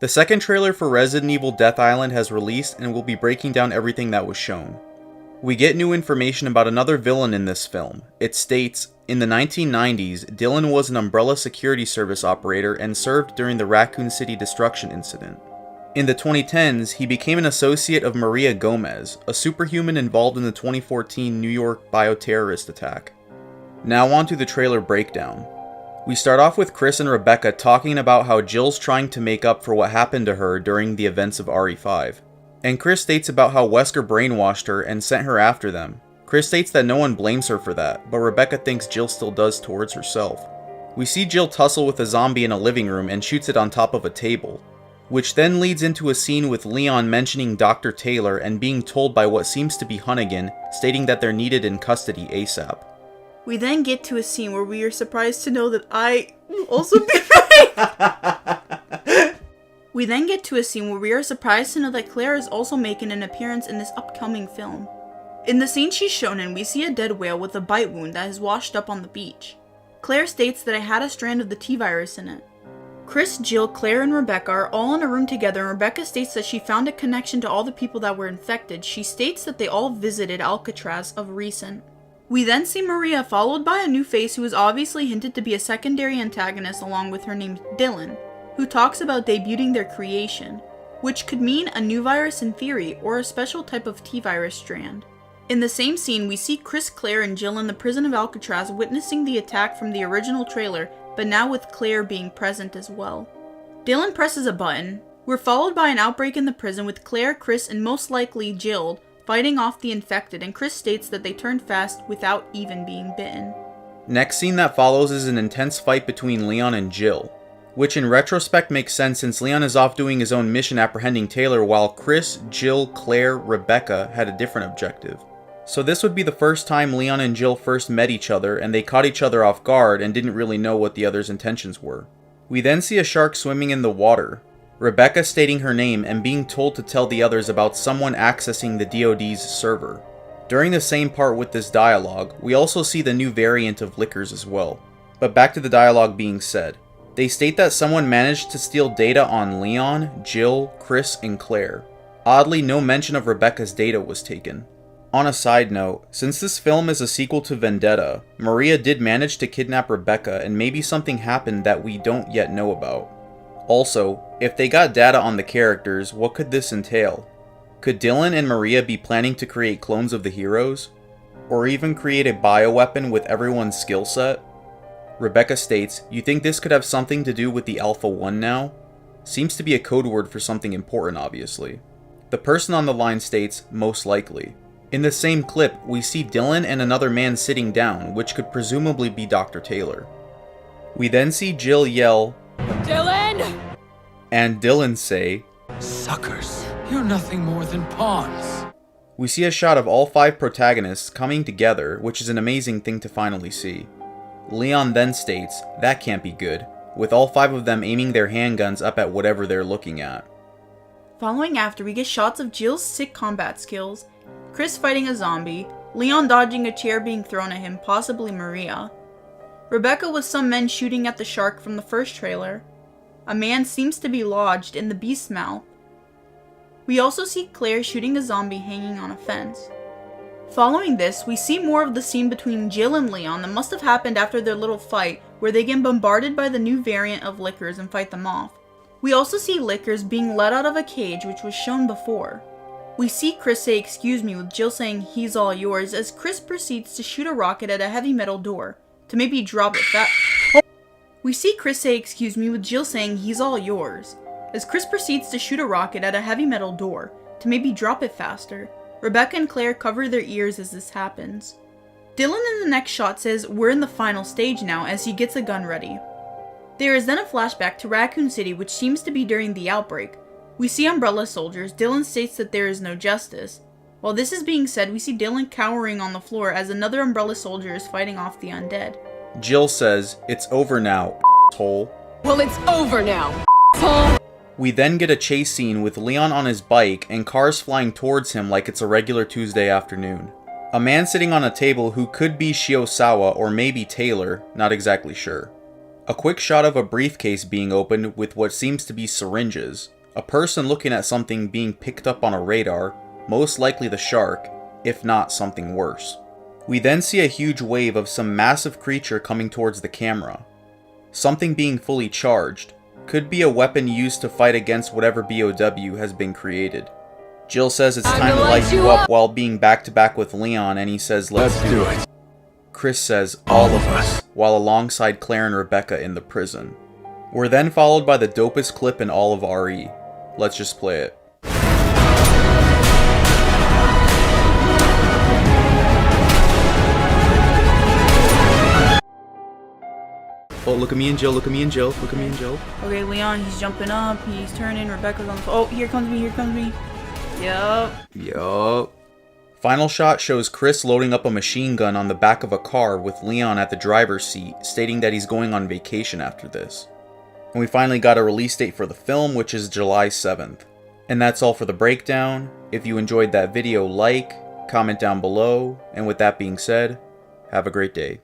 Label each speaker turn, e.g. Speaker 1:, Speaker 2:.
Speaker 1: The second trailer for Resident Evil Death Island has released and will be breaking down everything that was shown. We get new information about another villain in this film. It states, in the 1990s, Dylan was an Umbrella Security Service operator and served during the Raccoon City destruction incident. In the 2010s, he became an associate of Maria Gomez, a superhuman involved in the 2014 New York bioterrorist attack. Now on to the trailer breakdown. We start off with Chris and Rebecca talking about how Jill's trying to make up for what happened to her during the events of RE5. And Chris states about how Wesker brainwashed her and sent her after them. Chris states that no one blames her for that, but Rebecca thinks Jill still does towards herself. We see Jill tussle with a zombie in a living room and shoots it on top of a table, which then leads into a scene with Leon mentioning Dr. Taylor and being told by what seems to be Hunnigan, stating that they're needed in custody ASAP.
Speaker 2: We then get to a scene where we are surprised to know that I will also be right. We then get to a scene where we are surprised to know that Claire is also making an appearance in this upcoming film. In the scene she's shown in, we see a dead whale with a bite wound that has washed up on the beach. Claire states that it had a strand of the T-virus in it. Chris, Jill, Claire, and Rebecca are all in a room together, and Rebecca states that she found a connection to all the people that were infected. She states that they all visited Alcatraz of recent. We then see Maria followed by a new face who is obviously hinted to be a secondary antagonist along with her named Dylan, who talks about debuting their creation, which could mean a new virus in theory or a special type of T-virus strand. In the same scene, we see Chris, Claire, and Jill in the prison of Alcatraz witnessing the attack from the original trailer, but now with Claire being present as well. Dylan presses a button. We're followed by an outbreak in the prison with Claire, Chris, and most likely Jill fighting off the infected, and Chris states that they turned fast without even being bitten.
Speaker 1: Next scene that follows is an intense fight between Leon and Jill, which in retrospect makes sense since Leon is off doing his own mission apprehending Taylor while Chris, Jill, Claire, Rebecca had a different objective. So this would be the first time Leon and Jill first met each other and they caught each other off guard and didn't really know what the other's intentions were. We then see a shark swimming in the water, Rebecca stating her name and being told to tell the others about someone accessing the DoD's server. During the same part with this dialogue, we also see the new variant of liquors as well. But back to the dialogue being said. They state that someone managed to steal data on Leon, Jill, Chris, and Claire. Oddly, no mention of Rebecca's data was taken. On a side note, since this film is a sequel to Vendetta, Maria did manage to kidnap Rebecca and maybe something happened that we don't yet know about. Also, if they got data on the characters, what could this entail? Could Dylan and Maria be planning to create clones of the heroes? Or even create a bioweapon with everyone's skill set? Rebecca states, "You think this could have something to do with the Alpha 1 now?" Seems to be a code word for something important, obviously. The person on the line states, "Most likely." In the same clip, we see Dylan and another man sitting down, which could presumably be Dr. Taylor. We then see Jill yell,
Speaker 3: "Dylan!"
Speaker 1: and Dylan say,
Speaker 4: "Suckers, you're nothing more than pawns."
Speaker 1: We see a shot of all 5 protagonists coming together, which is an amazing thing to finally see. Leon then states, "That can't be good," with all 5 of them aiming their handguns up at whatever they're looking at.
Speaker 2: Following after, we get shots of Jill's sick combat skills, Chris fighting a zombie, Leon dodging a chair being thrown at him, possibly Maria, Rebecca with some men shooting at the shark from the first trailer, a man seems to be lodged in the beast's mouth. We also see Claire shooting a zombie hanging on a fence. Following this, we see more of the scene between Jill and Leon that must have happened after their little fight, where they get bombarded by the new variant of Lickers and fight them off. We also see Lickers being let out of a cage, which was shown before. We see Chris say "excuse me" with Jill saying "he's all yours" as Chris proceeds to shoot a rocket at a heavy metal door, to maybe drop it We see Chris say "excuse me" with Jill saying "he's all yours" as Chris proceeds to shoot a rocket at a heavy metal door, to maybe drop it faster. Rebecca and Claire cover their ears as this happens. Dylan in the next shot says "we're in the final stage now" as he gets a gun ready. There is then a flashback to Raccoon City, which seems to be during the outbreak. We see Umbrella soldiers. Dylan states that there is no justice. While this is being said, we see Dylan cowering on the floor as another Umbrella soldier is fighting off the undead.
Speaker 1: Jill says, "It's over now, asshole."
Speaker 3: Well, it's over now, asshole.
Speaker 1: We then get a chase scene with Leon on his bike and cars flying towards him like it's a regular Tuesday afternoon. A man sitting on a table who could be Shiosawa or maybe Taylor, not exactly sure. A quick shot of a briefcase being opened with what seems to be syringes. A person looking at something being picked up on a radar, most likely the shark, if not something worse. We then see a huge wave of some massive creature coming towards the camera. Something being fully charged. Could be a weapon used to fight against whatever BOW has been created. Jill says it's time to light you up while being back to back with Leon, and he says let's do it. Chris says all of us, while alongside Claire and Rebecca in the prison. We're then followed by the dopest clip in all of RE. Let's just play it. Oh, look at me and Jill, look at me and Jill, look at me and Jill.
Speaker 2: Okay, Leon, he's jumping up, he's turning, Rebecca's on the phone. Oh, here comes me, here comes me. Yup.
Speaker 1: Final shot shows Chris loading up a machine gun on the back of a car with Leon at the driver's seat, stating that he's going on vacation after this. And we finally got a release date for the film, which is July 7th. And that's all for the breakdown. If you enjoyed that video, like, comment down below, and with that being said, have a great day.